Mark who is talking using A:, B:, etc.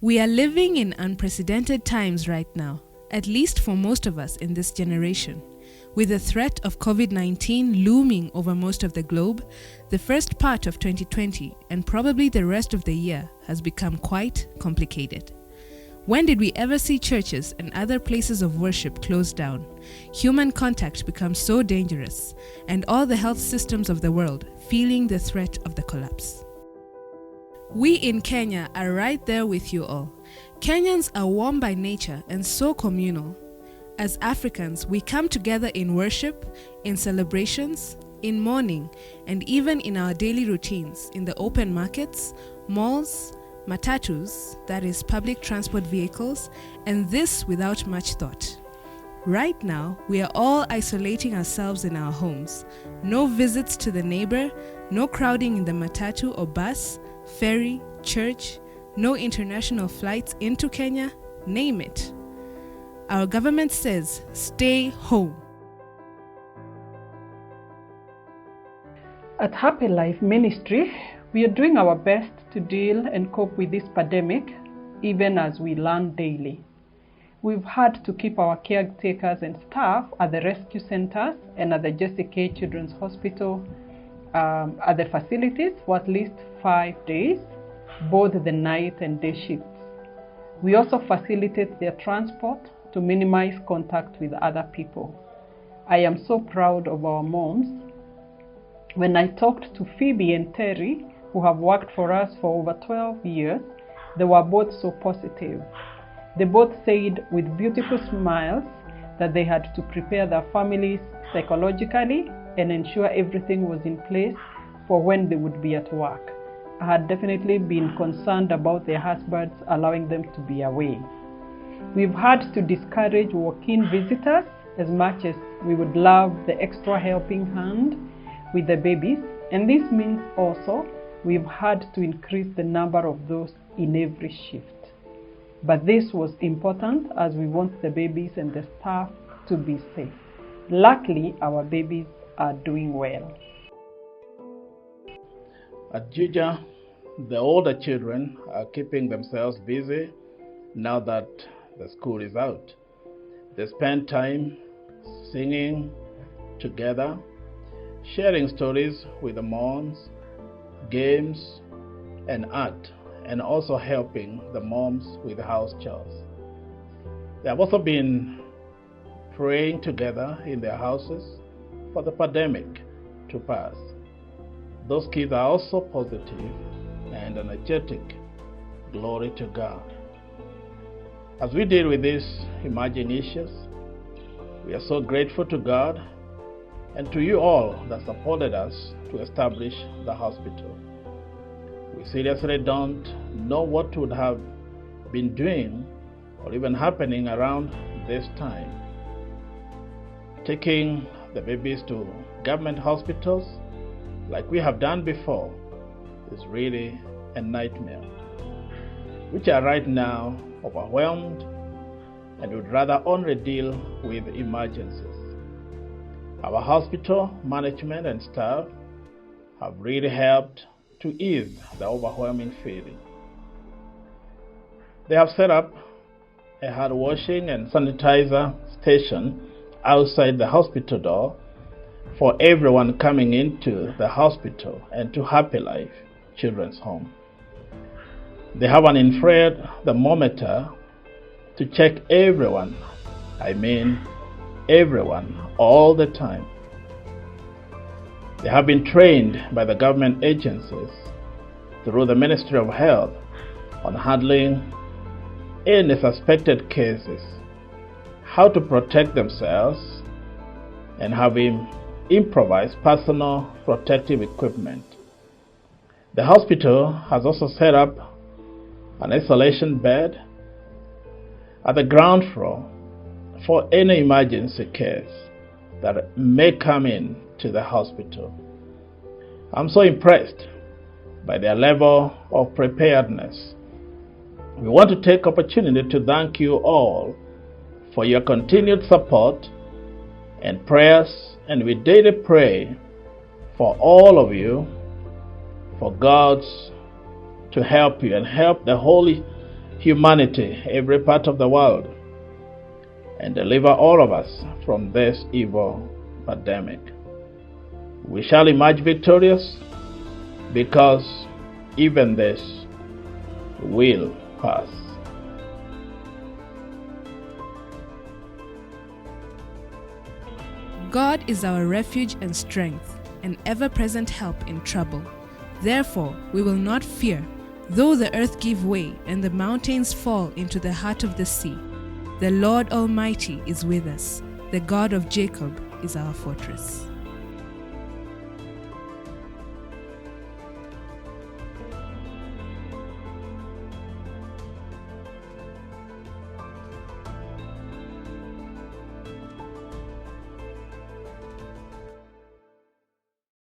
A: We are living in unprecedented times right now, at least for most of us in this generation. With the threat of Covid-19 looming over most of the globe, the first part of 2020 and probably the rest of the year has become quite complicated. When did we ever see churches and other places of worship closed down? Human contact becomes so dangerous, and all the health systems of the world feeling the threat of the collapse. We in Kenya are right there with you all. Kenyans are warm by nature and so communal. As Africans, we come together in worship, in celebrations, in mourning, and even in our daily routines in the open markets, malls, matatus, that is public transport vehicles, and this without much thought. Right now, we are all isolating ourselves in our homes. No visits to the neighbor, no crowding in the matatu or bus, ferry, church, no international flights into Kenya, name it. Our government says, stay home.
B: At Happy Life Ministry, we are doing our best to deal and cope with this pandemic, even as we learn daily. We've had to keep our caretakers and staff at the rescue centers and at the Jesse K Children's Hospital at the facilities for at least 5 days, both the night and day shifts. We also facilitate their transport to minimize contact with other people. I am so proud of our moms. When I talked to Phoebe and Terry, who have worked for us for over 12 years, they were both so positive. They both said with beautiful smiles that they had to prepare their families psychologically and ensure everything was in place for when they would be at work. I had definitely been concerned about their husbands allowing them to be away. We've had to discourage walk-in visitors as much as we would love the extra helping hand with the babies, and this means also we've had to increase the number of those in every shift. But this was important as we want the babies and the staff to be safe. Luckily, our babies are doing well.
C: At Juja, the older children are keeping themselves busy now that the school is out. They spend time singing together, sharing stories with the moms, games, and art, and also helping the moms with house chores. They have also been praying together in their houses for the pandemic to pass. Those kids are also positive and energetic. Glory to God. As we deal with these emerging issues, we are so grateful to God and to you all that supported us to establish the hospital. We seriously don't know what would have been doing or even happening around this time. Taking the babies to government hospitals like we have done before is really a nightmare, which are right now overwhelmed and would rather only deal with emergencies. Our hospital management and staff have really helped to ease the overwhelming feeling. They have set up a hand washing and sanitizer station outside the hospital door for everyone coming into the hospital and to Happy Life Children's Home. They have an infrared thermometer to check everyone, everyone, all the time. They have been trained by the government agencies through the Ministry of Health on handling any suspected cases, how to protect themselves, and having improvised personal protective equipment. The hospital has also set up an isolation bed at the ground floor for any emergency case that may come in to the hospital. I'm so impressed by their level of preparedness. We want to take opportunity to thank you all for your continued support and prayers, and we daily pray for all of you, for God's to help you and help the Holy humanity, every part of the world, and deliver all of us from this evil pandemic. We shall emerge victorious because even this will pass.
A: God is our refuge and strength, an ever-present help in trouble. Therefore, we will not fear, though the earth give way and the mountains fall into the heart of the sea. The Lord Almighty is with us. The God of Jacob is our fortress.